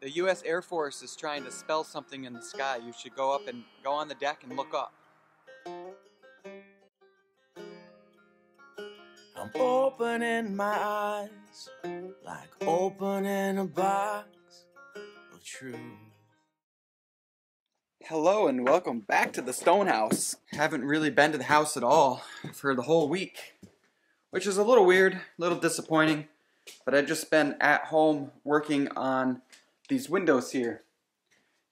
The U.S. Air Force is trying to spell something in the sky. You should go up and go on the deck and look up. I'm opening my eyes like opening a box of truth. Hello and welcome back to the Stone House. Haven't really been to the house at all for the whole week, which is a little weird, a little disappointing, but I've just been at home working on these windows here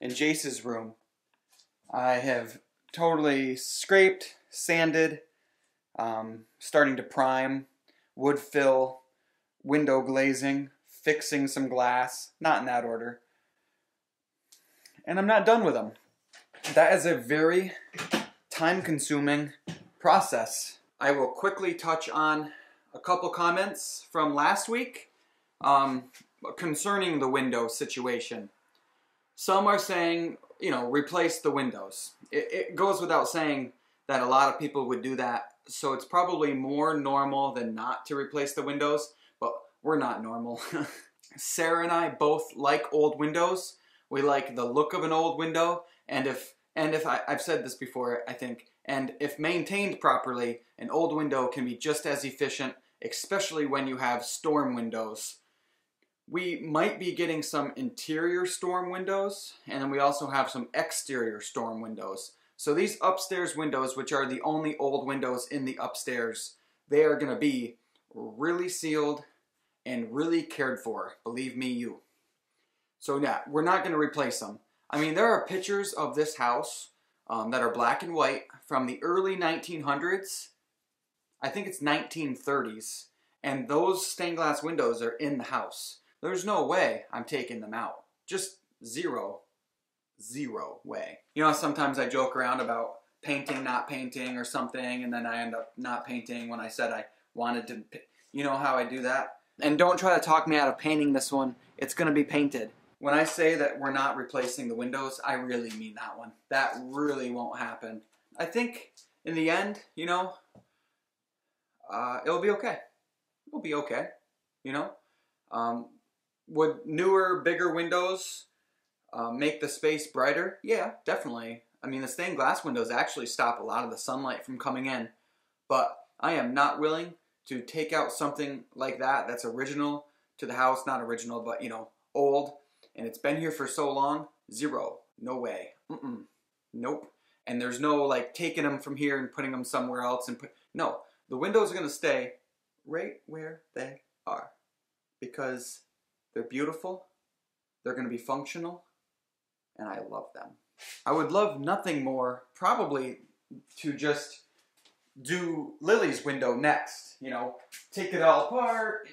in Jace's room. I have totally scraped, sanded, starting to prime, wood fill, window glazing, fixing some glass, not in that order. And I'm not done with them. That is a very time-consuming process. I will quickly touch on a couple comments from last week concerning the window situation. Some are saying, replace the windows. It goes without saying that a lot of people would do that, so it's probably more normal than not to replace the windows, but we're not normal. Sarah and I both like old windows. We like the look of an old window, and if I've said this before, I think, and if maintained properly, an old window can be just as efficient, especially when you have storm windows. We might be getting some interior storm windows, and then we also have some exterior storm windows. So these upstairs windows, which are the only old windows in the upstairs, they are going to be really sealed and really cared for, believe me you. So yeah, we're not going to replace them. I mean, there are pictures of this house that are black and white from the early 1900s. I think it's 1930s. And those stained glass windows are in the house. There's no way I'm taking them out. Just zero way. You know, sometimes I joke around about painting, not painting or something, and then I end up not painting when I said I wanted to. You know how I do that? And don't try to talk me out of painting this one. It's going to be painted. When I say that we're not replacing the windows, I really mean that one. That really won't happen. I think in the end, it'll be okay. It'll be okay, Would newer, bigger windows make the space brighter? Yeah, definitely. I mean, the stained glass windows actually stop a lot of the sunlight from coming in. But I am not willing to take out something like that that's original to the house. Not original, but, old. And it's been here for so long. Zero. No way. Nope. And there's no, taking them from here and putting them somewhere else. No. The windows are going to stay right where they are. Because they're beautiful. They're going to be functional. And I love them. I would love nothing more, probably, to just do Lily's window next. Take it all apart.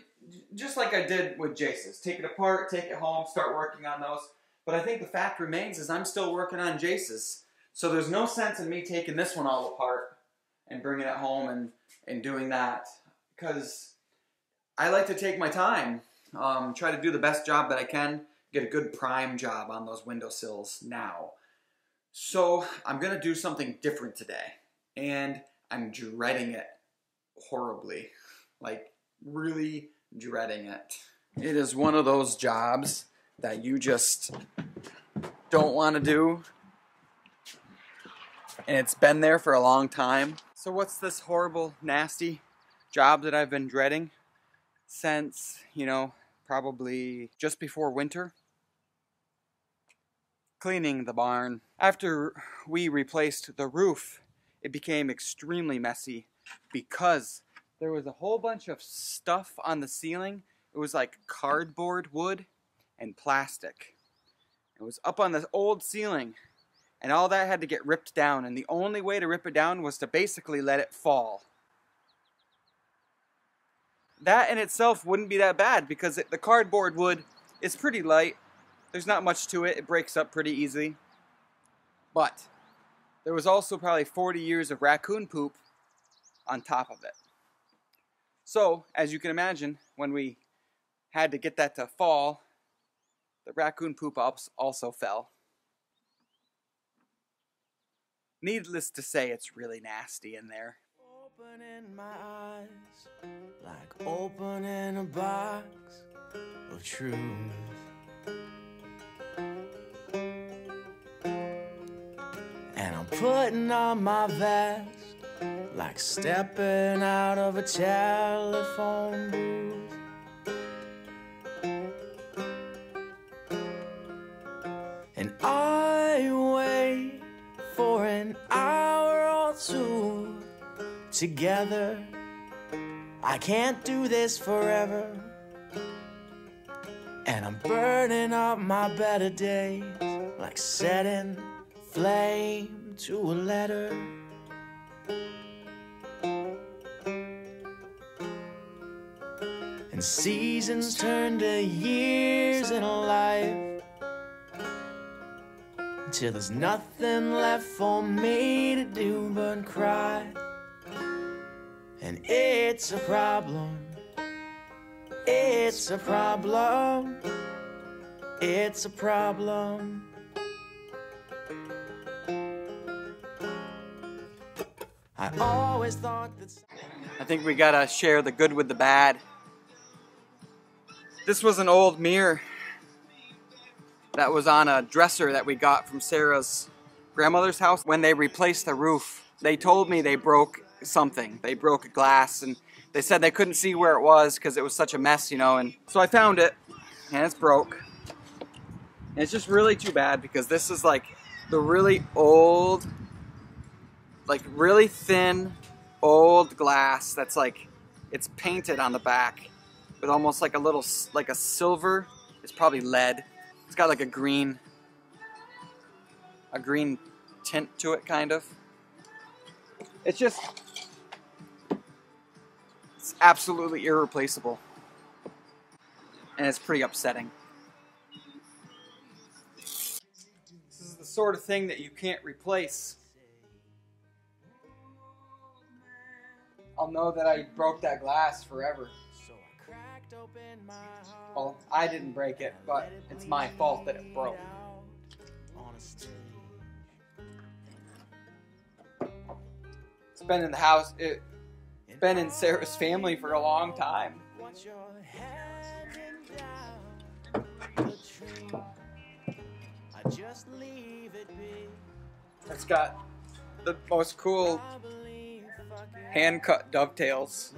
Just like I did with Jace's. Take it apart, take it home, start working on those. But I think the fact remains is I'm still working on Jace's. So there's no sense in me taking this one all apart and bringing it home and doing that. Because I like to take my time. Try to do the best job that I can. Get a good prime job on those windowsills now. So I'm going to do something different today. And I'm dreading it horribly. Really dreading it. It is one of those jobs that you just don't want to do. And it's been there for a long time. So what's this horrible, nasty job that I've been dreading since, probably just before winter? Cleaning the barn. After we replaced the roof, it became extremely messy because there was a whole bunch of stuff on the ceiling. It was like cardboard wood and plastic. It was up on this old ceiling, and all that had to get ripped down, and the only way to rip it down was to basically let it fall. That in itself wouldn't be that bad because the cardboard wood is pretty light. There's not much to it. It breaks up pretty easily. But there was also probably 40 years of raccoon poop on top of it. So, as you can imagine, when we had to get that to fall, the raccoon poop also fell. Needless to say, it's really nasty in there. Opening my eyes like opening a box of truth. putting on my vest, like stepping out of a telephone booth. And I wait for an hour or two together. I can't do this forever. And I'm burning up my better days, like setting flame to a letter. And seasons turn to years in a life, till there's nothing left for me to do but cry. And it's a problem. It's a problem. It's a problem. I always thought that... I think we gotta share the good with the bad. This was an old mirror that was on a dresser that we got from Sarah's grandmother's house. When they replaced the roof, they told me they broke something. They broke a glass, and they said they couldn't see where it was because it was such a mess, you know. And so I found it, and it's broke. And it's just really too bad because this is like the really old, like really thin, old glass that's like, it's painted on the back with almost like a little, like a silver. It's probably lead. It's got like a green tint to it, kind of. It's just, it's absolutely irreplaceable. And it's pretty upsetting. This is the sort of thing that you can't replace. I'll know that I broke that glass forever. Well, I didn't break it, but it's my fault that it broke. It's been in the house, it's been in Sarah's family for a long time. It's got the most cool hand-cut dovetails.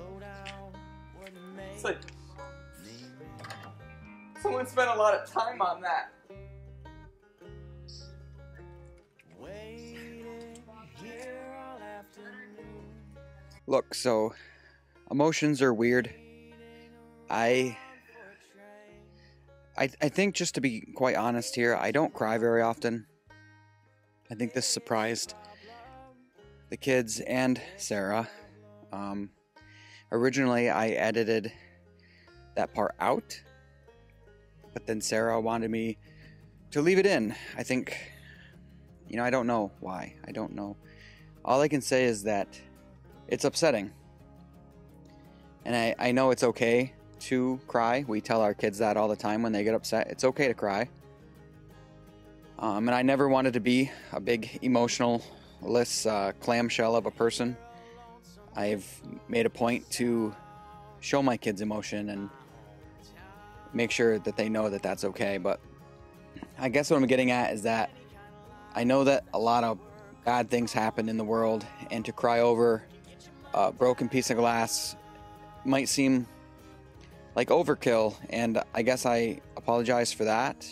It's like someone spent a lot of time on that. Look, so emotions are weird. I think, just to be quite honest here, I don't cry very often. I think this surprised the kids and Sarah. Originally, I edited that part out, but then Sarah wanted me to leave it in. I think, you know, I don't know why. I don't know. All I can say is that it's upsetting. And I know it's okay to cry. We tell our kids that all the time when they get upset. It's okay to cry. And I never wanted to be a big emotionless clamshell of a person. I've made a point to show my kids emotion and make sure that they know that that's okay. But I guess what I'm getting at is that I know that a lot of bad things happen in the world, and to cry over a broken piece of glass might seem like overkill, and I guess I apologize for that.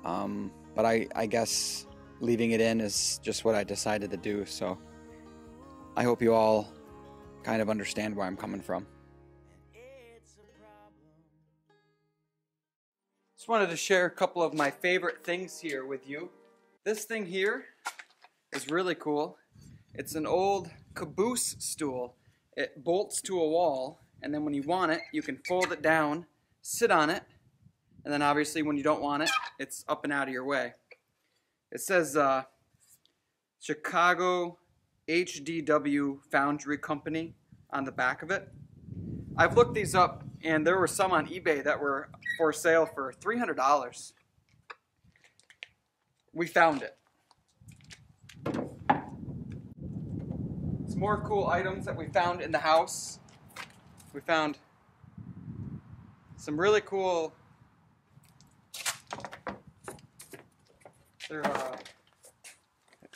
But I guess leaving it in is just what I decided to do, so I hope you all kind of understand where I'm coming from. Just wanted to share a couple of my favorite things here with you. This thing here is really cool. It's an old caboose stool. It bolts to a wall, and then when you want it, you can fold it down, sit on it, and then obviously when you don't want it, it's up and out of your way. It says Chicago HDW Foundry Company on the back of it. I've looked these up, and there were some on eBay that were for sale for $300. We found it. Some more cool items that we found in the house. We found some really cool,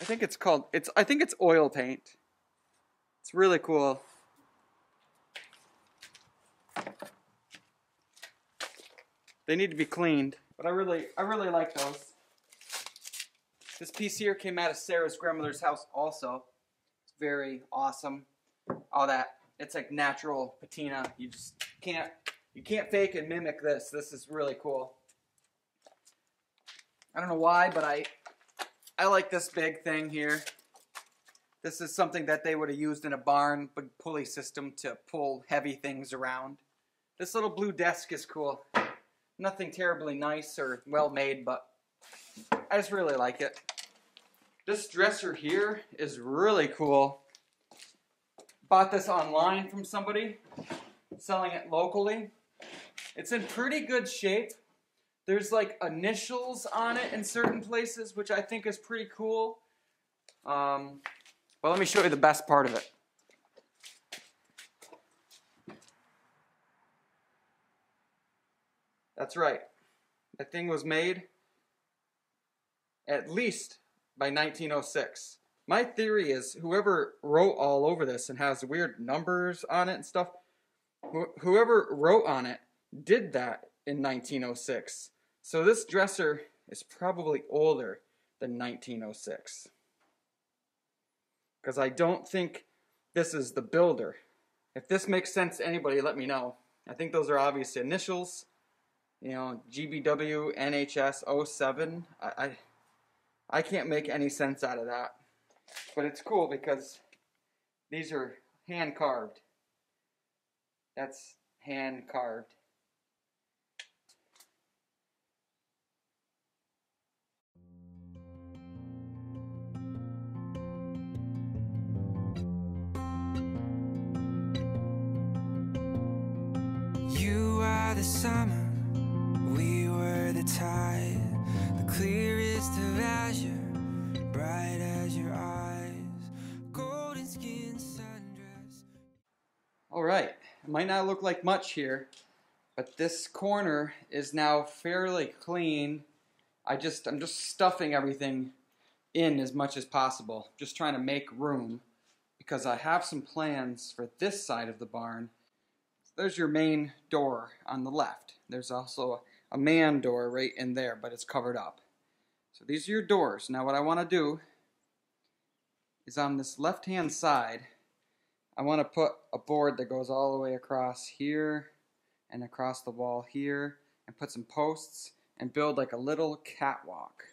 I think it's called, I think it's oil paint. It's really cool. They need to be cleaned, but I really like those. This piece here came out of Sarah's grandmother's house also. It's very awesome. All that, it's like natural patina. You just can't fake and mimic this. This is really cool. I don't know why, but I like this big thing here. This is something that they would have used in a barn, big pulley system to pull heavy things around. This little blue desk is cool. Nothing terribly nice or well made, but I just really like it. This dresser here is really cool. Bought this online from somebody, selling it locally. It's in pretty good shape. There's like initials on it in certain places, which I think is pretty cool. Well, let me show you the best part of it. That's right. That thing was made at least by 1906. My theory is whoever wrote all over this and has weird numbers on it and stuff, whoever wrote on it did that in 1906. So this dresser is probably older than 1906. Because I don't think this is the builder. If this makes sense to anybody, let me know. I think those are obvious initials. You know, GBW NHS 07. I can't make any sense out of that. But it's cool because these are hand carved. That's hand carved. You are the summer, we were the tide, the clearest of azure, bright as your eyes, golden skin sundress. Alright, it might not look like much here, but this corner is now fairly clean. I'm just stuffing everything in as much as possible, just trying to make room, because I have some plans for this side of the barn. There's your main door on the left. There's also a man door right in there, but it's covered up. So these are your doors. Now what I want to do is on this left-hand side, I want to put a board that goes all the way across here and across the wall here, and put some posts and build like a little catwalk.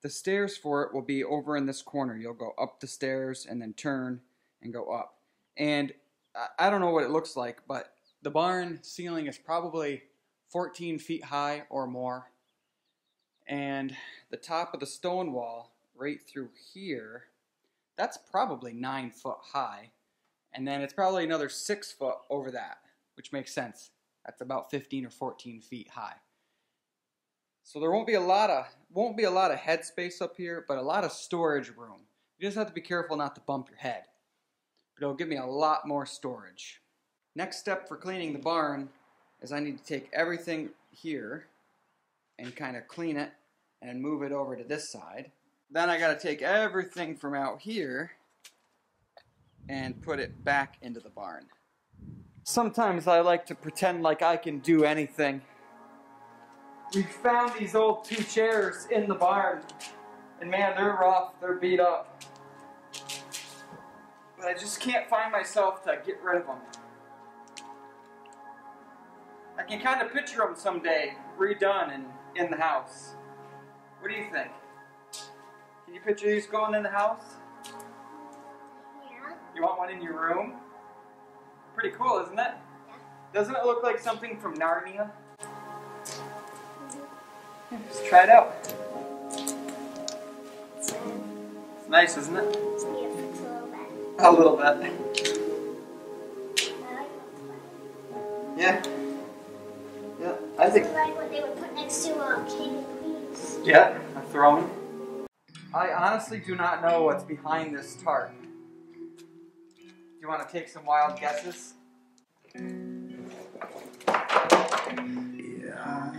The stairs for it will be over in this corner. You'll go up the stairs and then turn and go up. And I don't know what it looks like, but the barn ceiling is probably 14 feet high or more. And the top of the stone wall right through here, that's probably 9 foot high. And then it's probably another 6 foot over that, which makes sense. That's about 15 or 14 feet high. So there won't be a lot of head space up here, but a lot of storage room. You just have to be careful not to bump your head. But it'll give me a lot more storage. Next step for cleaning the barn is I need to take everything here and kind of clean it and move it over to this side. Then I got to take everything from out here and put it back into the barn. Sometimes I like to pretend like I can do anything. We found these old 2 chairs in the barn, and man, they're rough, they're beat up. But I just can't find myself to get rid of them. I can kind of picture them someday redone and in the house. What do you think? Can you picture these going in the house? Yeah. You want one in your room? Pretty cool, isn't it? Yeah. Doesn't it look like something from Narnia? Yeah, just try it out. It's nice, isn't it? So you fix a little bit. A little bit. Yeah. Yeah, I think. It's like what they would put next to King and Queens. Yeah, a throne. I honestly do not know what's behind this tarp. Do you want to take some wild guesses? Yeah.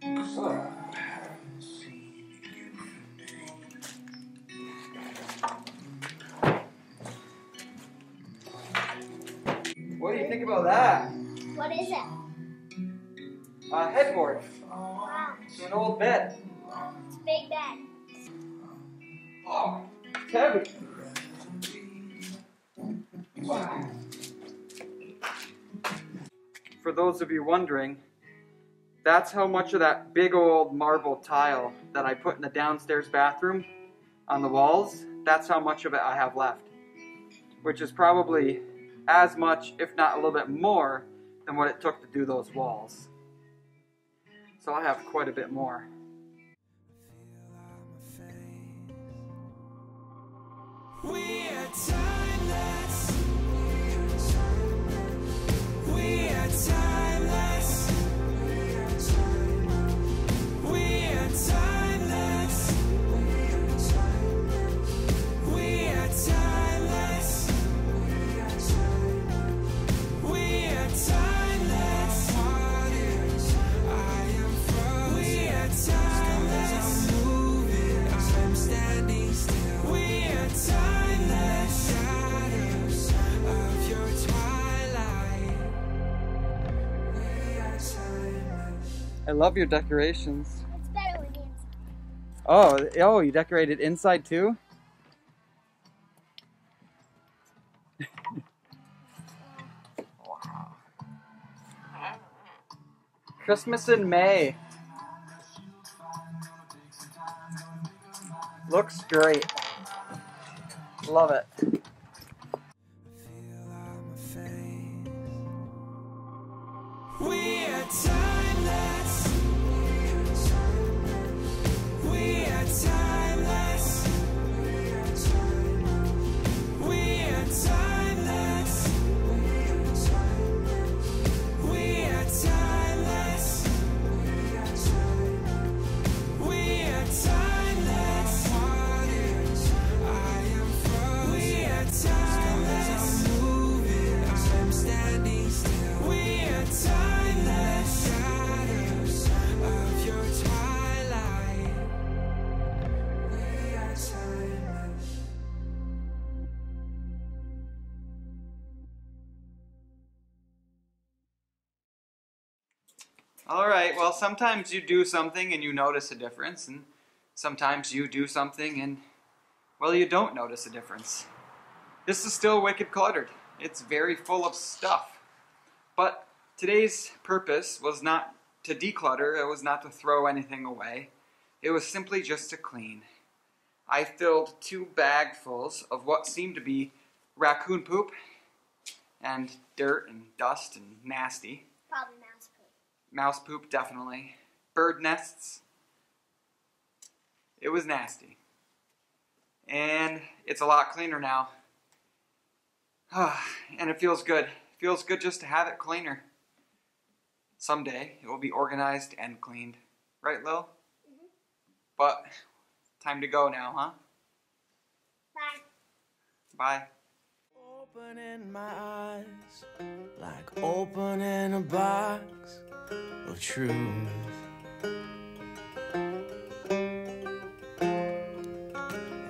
Oh. you think about that? What is it? A headboard Wow. to an old bed. It's a big bed. Oh, it's heavy. Wow. For those of you wondering, that's how much of that big old marble tile that I put in the downstairs bathroom on the walls, that's how much of it I have left. Which is probably as much, if not a little bit more, than what it took to do those walls. So I have quite a bit more. We are timeless. We are timeless. We are timeless. We are timeless. We are timeless. I am frozen. We are timeless. I'm moving. I'm standing still. We are timeless. Shadows of your twilight. We are timeless. I love your decorations. It's better when the inside. Oh, you decorated inside too? Wow. Christmas in May. Looks great. Love it. We are timeless. We are timeless. We are timeless. We are timeless. We are timeless. I am frozen. We are timeless. I'm moving. I'm standing still. We are timeless. Shadows of your twilight. We are timeless. Alright, well, sometimes you do something and you notice a difference, and sometimes you do something and, well, you don't notice a difference. This is still wicked cluttered. It's very full of stuff. But today's purpose was not to declutter, it was not to throw anything away. It was simply just to clean. I filled 2 bagfuls of what seemed to be raccoon poop and dirt and dust and nasty. Probably mouse poop. Mouse poop, definitely. Bird nests. It was nasty. And it's a lot cleaner now. And it feels good. It feels good just to have it cleaner. Someday it will be organized and cleaned. Right, Lil? Mm-hmm. But time to go now, huh? Bye. Bye. Opening my eyes, like opening a box of truth.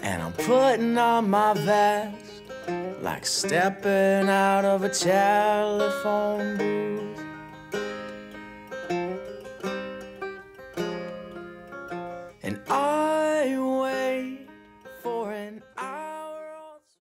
And I'm putting on my vest, like stepping out of a telephone booth. And all